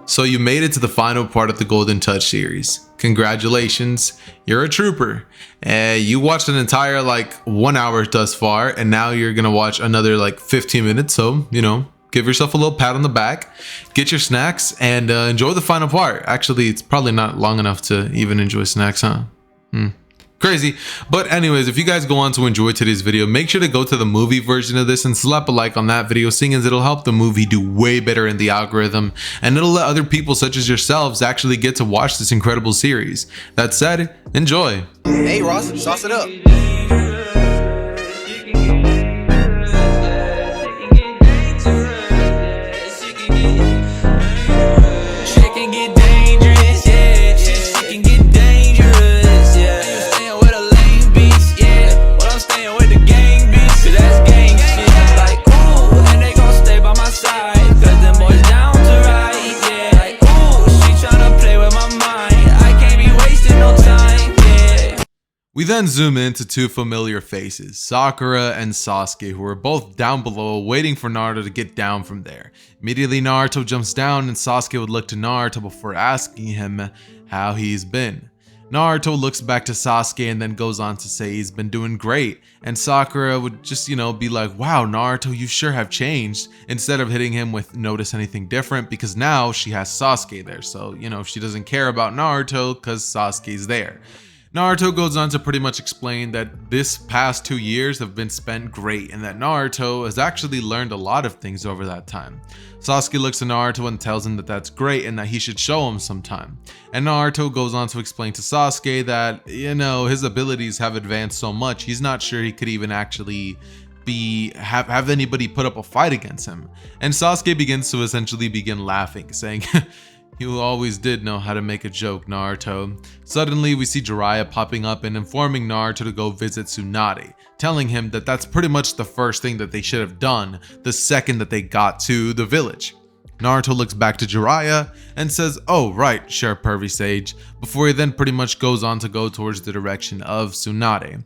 So you made it to the final part of the Golden Touch series. Congratulations, you're a trooper. You watched an entire 1 hour thus far, and now you're gonna watch another 15 minutes. So, give yourself a little pat on the back, get your snacks, and enjoy the final part. Actually, it's probably not long enough to even enjoy snacks, huh? Crazy. But anyways, if you guys go on to enjoy today's video, make sure to go to the movie version of this and slap a like on that video, seeing as it'll help the movie do way better in the algorithm, and it'll let other people such as yourselves actually get to watch this incredible series. That said, enjoy. Hey Ross, sauce it up. We then zoom into two familiar faces, Sakura and Sasuke, who are both down below waiting for Naruto to get down from there. Immediately Naruto jumps down and Sasuke would look to Naruto before asking him how he's been. Naruto looks back to Sasuke and then goes on to say he's been doing great, and Sakura would just, be like, wow, Naruto, you sure have changed, instead of hitting him with notice anything different, because now she has Sasuke there, so, she doesn't care about Naruto because Sasuke's there. Naruto goes on to pretty much explain that this past 2 years have been spent great and that Naruto has actually learned a lot of things over that time. Sasuke looks at Naruto and tells him that that's great and that he should show him sometime. And Naruto goes on to explain to Sasuke that, his abilities have advanced so much, he's not sure he could even actually have anybody put up a fight against him. And Sasuke begins to essentially begin laughing, saying, "You always did know how to make a joke, Naruto." Suddenly, we see Jiraiya popping up and informing Naruto to go visit Tsunade, telling him that that's pretty much the first thing that they should have done the second that they got to the village. Naruto looks back to Jiraiya and says, "Oh right, sure, pervy sage," before he then pretty much goes on to go towards the direction of Tsunade.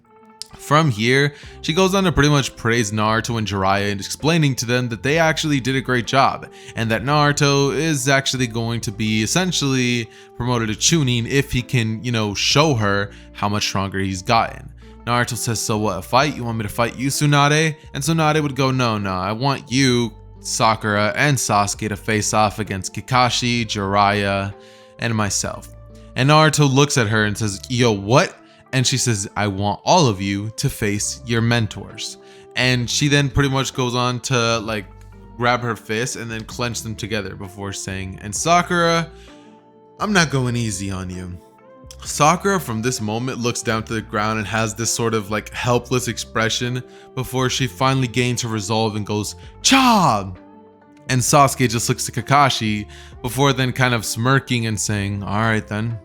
From here, she goes on to pretty much praise Naruto and Jiraiya and explaining to them that they actually did a great job and that Naruto is actually going to be essentially promoted to Chunin if he can, show her how much stronger he's gotten. Naruto says, "So what, a fight? You want me to fight you, Tsunade?" And Tsunade would go, no, I want you, Sakura, and Sasuke to face off against Kakashi, Jiraiya, and myself. And Naruto looks at her and says, "Yo, what?" And she says, "I want all of you to face your mentors." And she then pretty much goes on to grab her fists and then clench them together before saying, "And Sakura, I'm not going easy on you." Sakura from this moment looks down to the ground and has this sort of helpless expression before she finally gains her resolve and goes, "Cha!" And Sasuke just looks to Kakashi before then kind of smirking and saying, "All right then,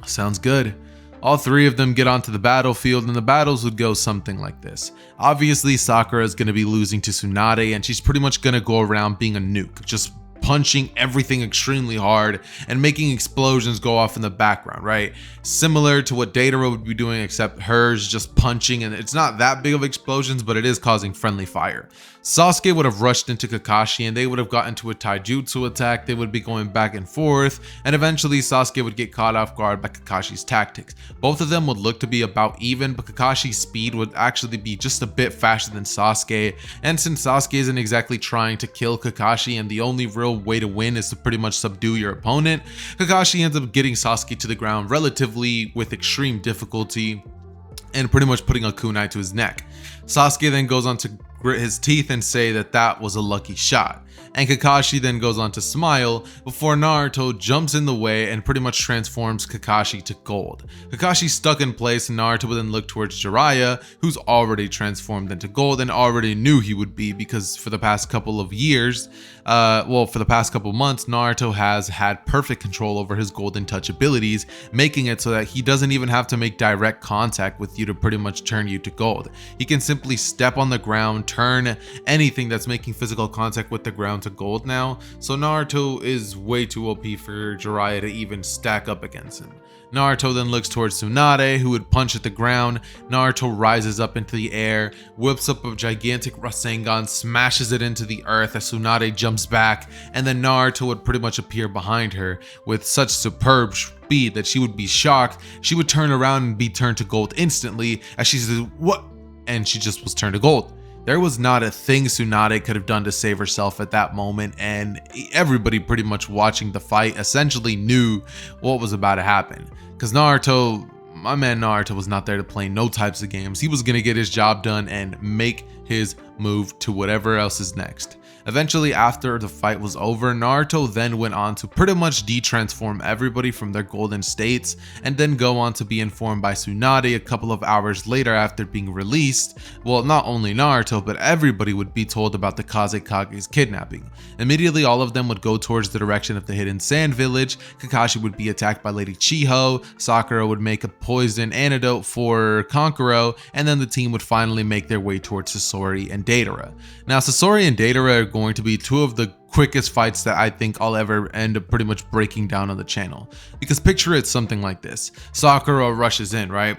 sounds good." All three of them get onto the battlefield and the battles would go something like this. Obviously, Sakura is going to be losing to Tsunade and she's pretty much going to go around being a nuke, just punching everything extremely hard and making explosions go off in the background, right? Similar to what Datara would be doing, except hers just punching, and it's not that big of explosions, but it is causing friendly fire. Sasuke would have rushed into Kakashi and they would have gotten to a taijutsu attack. They would be going back and forth, and eventually Sasuke would get caught off guard by Kakashi's tactics. Both of them would look to be about even, but Kakashi's speed would actually be just a bit faster than Sasuke, and since Sasuke isn't exactly trying to kill Kakashi and the only real way to win is to pretty much subdue your opponent, Kakashi ends up getting Sasuke to the ground relatively with extreme difficulty and pretty much putting a kunai to his neck. Sasuke then goes on to grit his teeth and say that that was a lucky shot. And Kakashi then goes on to smile before Naruto jumps in the way and pretty much transforms Kakashi to gold. Kakashi's stuck in place and Naruto would then look towards Jiraiya, who's already transformed into gold and already knew he would be, because for the past couple of years, for the past couple months, Naruto has had perfect control over his golden touch abilities, making it so that he doesn't even have to make direct contact with you to pretty much turn you to gold. He can simply step on the ground, turn anything that's making physical contact with the ground around to gold now, so Naruto is way too OP for Jiraiya to even stack up against him. Naruto then looks towards Tsunade, who would punch at the ground. Naruto rises up into the air, whips up a gigantic Rasengan, smashes it into the earth as Tsunade jumps back, and then Naruto would pretty much appear behind her with such superb speed that she would be shocked. She would turn around and be turned to gold instantly as she says, "What?" And she just was turned to gold. There was not a thing Tsunade could have done to save herself at that moment, and everybody pretty much watching the fight essentially knew what was about to happen. Because Naruto, my man Naruto, was not there to play no types of games. He was going to get his job done and make his move to whatever else is next. Eventually, after the fight was over, Naruto then went on to pretty much de-transform everybody from their golden states, and then go on to be informed by Tsunade a couple of hours later after being released. Well, not only Naruto, but everybody would be told about the Kazekage's kidnapping. Immediately, all of them would go towards the direction of the Hidden Sand Village. Kakashi would be attacked by Lady Chiho, Sakura would make a poison antidote for Kankuro, and then the team would finally make their way towards Sasori and Deidara. Now, Sasori and Deidara are going to be two of the quickest fights that I think I'll ever end up pretty much breaking down on the channel. Because picture it something like this. Sakura rushes in, right?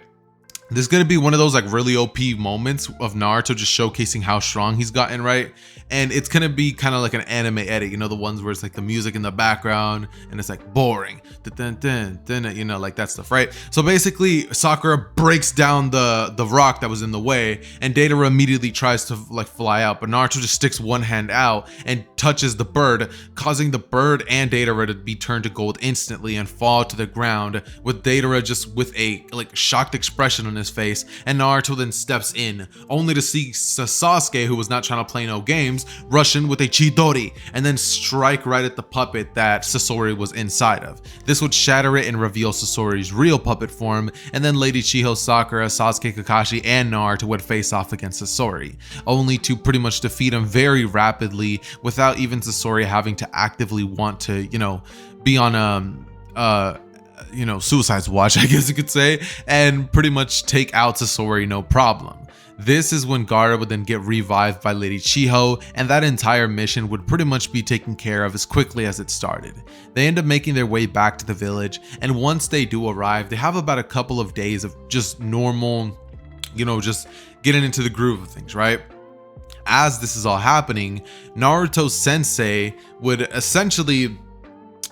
This is going to be one of those like really OP moments of Naruto just showcasing how strong he's gotten, right? And it's going to be kind of like an anime edit, you know, the ones where it's like the music in the background and it's like boring, you know, like that stuff, right? So basically Sakura breaks down the rock that was in the way, and Deidara immediately tries to like fly out, but Naruto just sticks one hand out and touches the bird, causing the bird and Deidara to be turned to gold instantly and fall to the ground, with Deidara just with a like shocked expression on his face. And Naruto then steps in, only to see Sasuke, who was not trying to play no games, rush in with a Chidori and then strike right at the puppet that Sasori was inside of. This would shatter it and reveal Sasori's real puppet form, and then Lady Chiho, Sakura, Sasuke, Kakashi, and Naruto would face off against Sasori, only to pretty much defeat him very rapidly without even Sasori having to actively want to, you know, be on you know, suicide's watch, I guess you could say, and pretty much take out Sasori no problem. This is when Gaara would then get revived by Lady Chiho, and that entire mission would pretty much be taken care of as quickly as it started. They end up making their way back to the village, and once they do arrive, they have about a couple of days of just normal, you know, just getting into the groove of things, right? As this is all happening, Naruto Sensei would essentially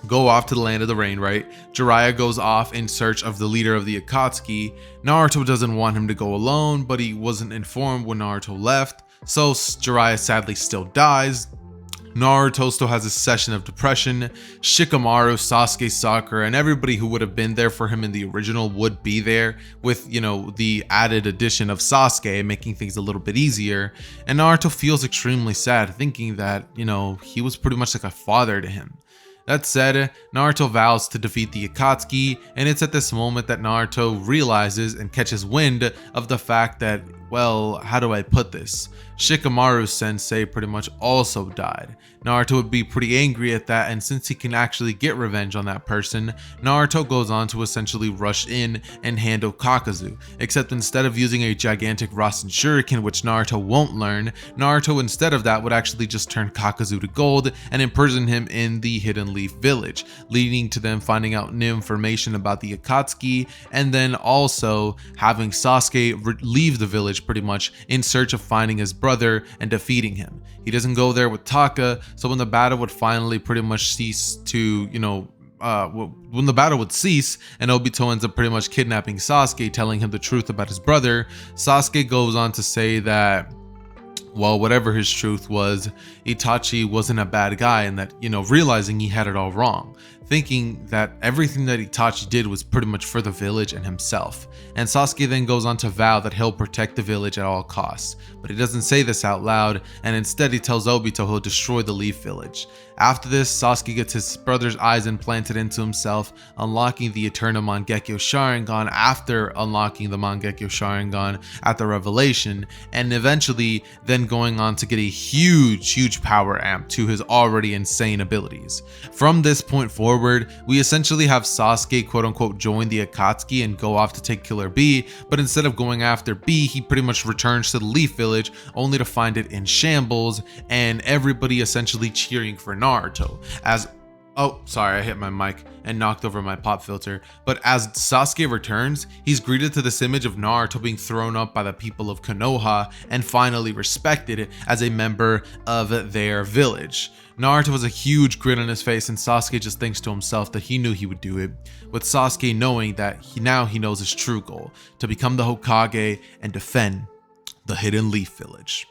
go off to the land of the rain, right? Jiraiya goes off in search of the leader of the Akatsuki. Naruto doesn't want him to go alone, but he wasn't informed when Naruto left, so Jiraiya sadly still dies. Naruto still has a session of depression. Shikamaru, Sasuke, Sakura, and everybody who would have been there for him in the original would be there, with, you know, the added addition of Sasuke making things a little bit easier. And Naruto feels extremely sad, thinking that, you know, he was pretty much like a father to him. That said, Naruto vows to defeat the Akatsuki, and it's at this moment that Naruto realizes and catches wind of the fact that, well, how do I put this? Shikamaru sensei pretty much also died. Naruto would be pretty angry at that, and since he can actually get revenge on that person, Naruto goes on to essentially rush in and handle Kakazu, except instead of using a gigantic Rasen Shuriken, which Naruto won't learn, Naruto instead of that would actually just turn Kakazu to gold and imprison him in the Hidden Leaf Village, leading to them finding out new information about the Akatsuki, and then also having Sasuke leave the village pretty much in search of finding his brother and defeating him. He doesn't go there with Taka, so when the battle would finally pretty much cease to, you know, when the battle would cease and Obito ends up pretty much kidnapping Sasuke, telling him the truth about his brother, Sasuke goes on to say that, well, whatever his truth was, Itachi wasn't a bad guy, and that, you know, realizing he had it all wrong, thinking that everything that Itachi did was pretty much for the village and himself. And Sasuke then goes on to vow that he'll protect the village at all costs, but he doesn't say this out loud, and instead he tells Obito he'll destroy the Leaf Village. After this, Sasuke gets his brother's eyes implanted into himself, unlocking the Eternal Mangekyo Sharingan after unlocking the Mangekyo Sharingan at the revelation, and eventually then then going on to get a huge power amp to his already insane abilities. From this point forward, we essentially have Sasuke quote unquote join the Akatsuki and go off to take Killer B, but instead of going after B, he pretty much returns to the Leaf Village only to find it in shambles and everybody essentially cheering for Naruto. Oh, sorry, I hit my mic and knocked over my pop filter. But as Sasuke returns, he's greeted to this image of Naruto being thrown up by the people of Konoha and finally respected as a member of their village. Naruto has a huge grin on his face and Sasuke just thinks to himself that he knew he would do it, with Sasuke knowing that he knows his true goal, to become the Hokage and defend the Hidden Leaf Village.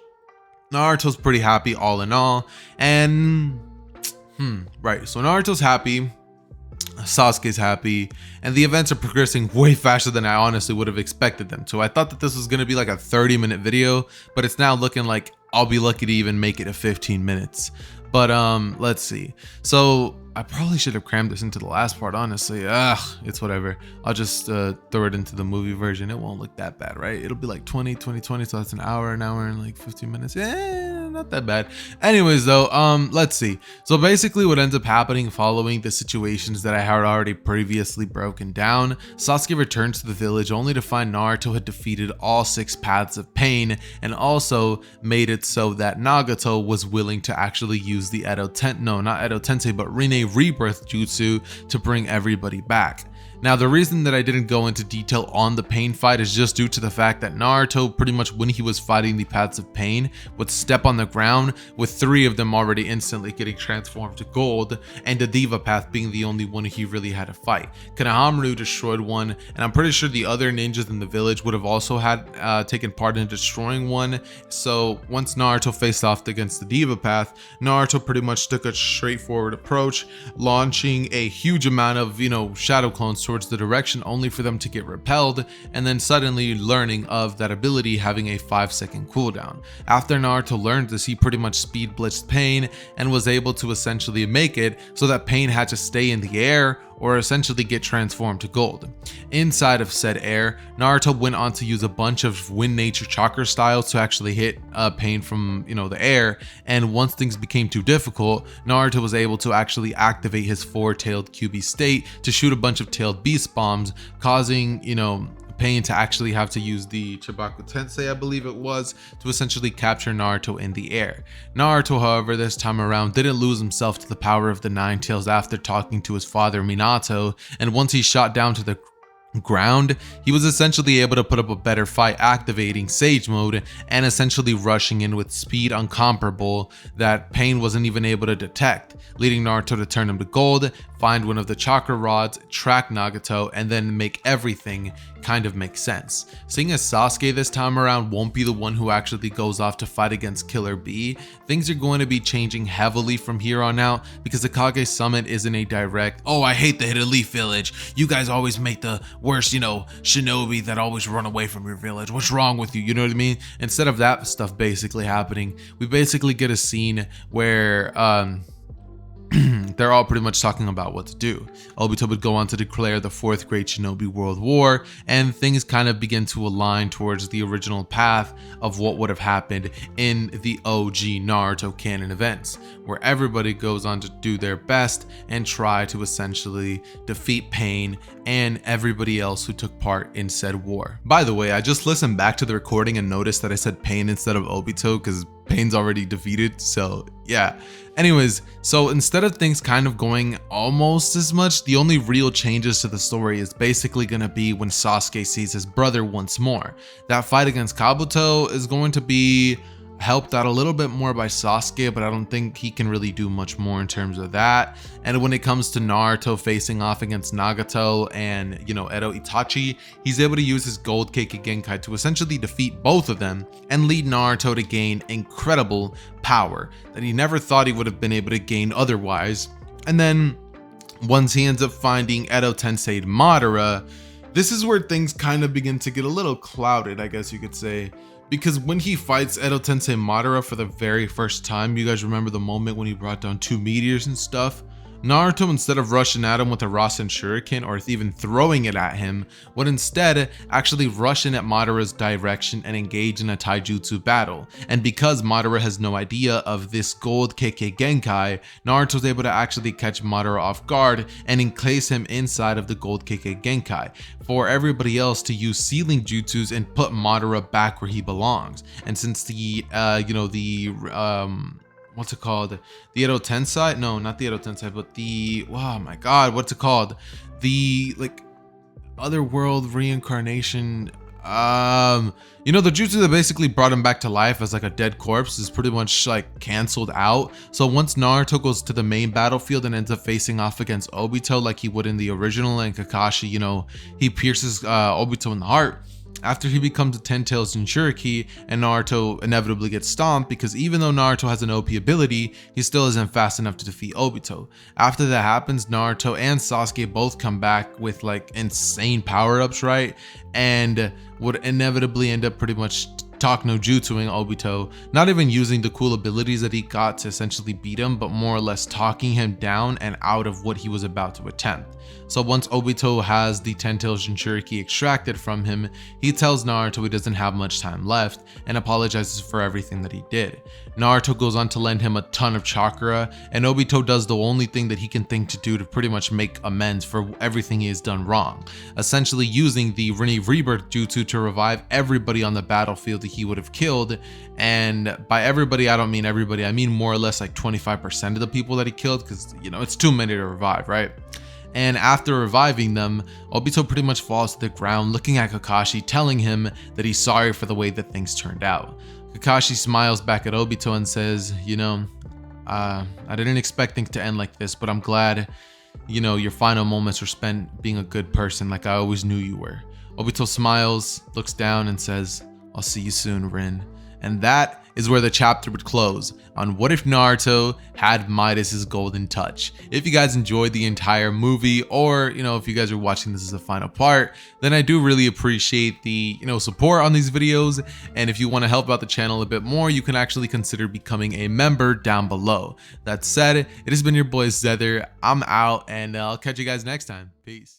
Naruto's pretty happy all in all, and right, so Naruto's happy, Sasuke's happy, and the events are progressing way faster than I honestly would have expected them to. I thought that this was going to be like a 30-minute video, but it's now looking like I'll be lucky to even make it to 15 minutes. But let's see. So I probably should have crammed this into the last part, honestly. It's whatever. I'll just throw it into the movie version. It won't look that bad, right? It'll be like 20, so that's an hour and like 15 minutes. Not that bad. Anyways though, let's see. So basically what ends up happening following the situations that I had already previously broken down, Sasuke returns to the village only to find Naruto had defeated all 6 paths of pain and also made it so that Nagato was willing to actually use the Edo Tensei, but Rinne Rebirth Jutsu to bring everybody back. Now, the reason that I didn't go into detail on the pain fight is just due to the fact that Naruto, pretty much when he was fighting the paths of pain, would step on the ground with 3 of them already instantly getting transformed to gold, and the Diva path being the only one he really had to fight. Konohamaru destroyed one, and I'm pretty sure the other ninjas in the village would have also had taken part in destroying one. So once Naruto faced off against the Diva path, Naruto pretty much took a straightforward approach, launching a huge amount of, shadow clones towards the direction only for them to get repelled, and then suddenly learning of that ability having a 5-second cooldown. After Naruto learned this, he pretty much speed blitzed Pain and was able to essentially make it so that Pain had to stay in the air or essentially get transformed to gold. Inside of said air, Naruto went on to use a bunch of Wind Nature Chakra styles to actually hit Pain from the air, and once things became too difficult, Naruto was able to actually activate his 4-tailed QB state to shoot a bunch of tailed beast bombs, causing Pain to actually have to use the Chibaku Tensei, I believe it was, to essentially capture Naruto in the air. Naruto, however, this time around didn't lose himself to the power of the 9 tails after talking to his father Minato, and once he shot down to the ground, he was essentially able to put up a better fight, activating Sage Mode and essentially rushing in with speed incomparable that Pain wasn't even able to detect, leading Naruto to turn him to gold, find one of the chakra rods, track Nagato, and then make everything kind of make sense. Seeing as Sasuke this time around won't be the one who actually goes off to fight against Killer B, things are going to be changing heavily from here on out, because the Kage Summit isn't a direct, oh, I hate the Hidden Leaf Village, you guys always make the worst, shinobi that always run away from your village, what's wrong with you, you know what I mean? Instead of that stuff basically happening, we basically get a scene where they're all pretty much talking about what to do. Obito would go on to declare the 4th Great Shinobi World War, and things kind of begin to align towards the original path of what would have happened in the OG Naruto canon events, where everybody goes on to do their best and try to essentially defeat Pain and everybody else who took part in said war. By the way, I just listened back to the recording and noticed that I said Pain instead of Obito because Pain's already defeated, so yeah. Anyways, so instead of things kind of going almost as much, the only real changes to the story is basically going to be when Sasuke sees his brother once more. That fight against Kabuto is going to be helped out a little bit more by Sasuke, but I don't think he can really do much more in terms of that. And when it comes to Naruto facing off against Nagato and, Edo Itachi, he's able to use his Gold Cake Genkai to essentially defeat both of them and lead Naruto to gain incredible power that he never thought he would have been able to gain otherwise. And then once he ends up finding Edo Tensei Madara, this is where things kind of begin to get a little clouded, I guess you could say. Because when he fights Edo Tensei Madara for the very first time, you guys remember the moment when he brought down 2 meteors and stuff? Naruto, instead of rushing at him with a Rasen Shuriken or even throwing it at him, would instead actually rush in at Madara's direction and engage in a taijutsu battle. And because Madara has no idea of this gold KK Genkai, Naruto was able to actually catch Madara off guard and encase him inside of the gold KK Genkai, for everybody else to use sealing jutsus and put Madara back where he belongs. And since the what's it called? The Edo Tensei? No, not the Edo Tensei, but the, oh my god, what's it called? The like otherworld reincarnation. The jutsu that basically brought him back to life as like a dead corpse is pretty much like canceled out. So once Naruto goes to the main battlefield and ends up facing off against Obito like he would in the original, and Kakashi, he pierces Obito in the heart. After he becomes a 10 Tails Jinchuriki, and Naruto inevitably gets stomped, because even though Naruto has an OP ability, he still isn't fast enough to defeat Obito. After that happens, Naruto and Sasuke both come back with like insane power-ups, right? And would inevitably end up pretty much talk no jutsuing Obito, not even using the cool abilities that he got to essentially beat him, but more or less talking him down and out of what he was about to attempt. So once Obito has the 10 Tails Jinchuriki extracted from him, he tells Naruto he doesn't have much time left and apologizes for everything that he did. Naruto goes on to lend him a ton of chakra, and Obito does the only thing that he can think to do to pretty much make amends for everything he has done wrong, essentially using the Rini Rebirth Jutsu to revive everybody on the battlefield that he would have killed. And by everybody, I don't mean everybody, I mean more or less like 25% of the people that he killed, because it's too many to revive, right? And after reviving them, Obito pretty much falls to the ground looking at Kakashi, telling him that he's sorry for the way that things turned out. Kakashi smiles back at Obito and says, I didn't expect things to end like this, but I'm glad, your final moments were spent being a good person like I always knew you were. Obito smiles, looks down and says, I'll see you soon, Rin. And that is where the chapter would close, on what if Naruto had Midas's golden touch. If you guys enjoyed the entire movie, or if you guys are watching this as a final part, then I do really appreciate the support on these videos. And if you want to help out the channel a bit more, you can actually consider becoming a member down below. That said, it has been your boy Zether. I'm out, and I'll catch you guys next time. Peace.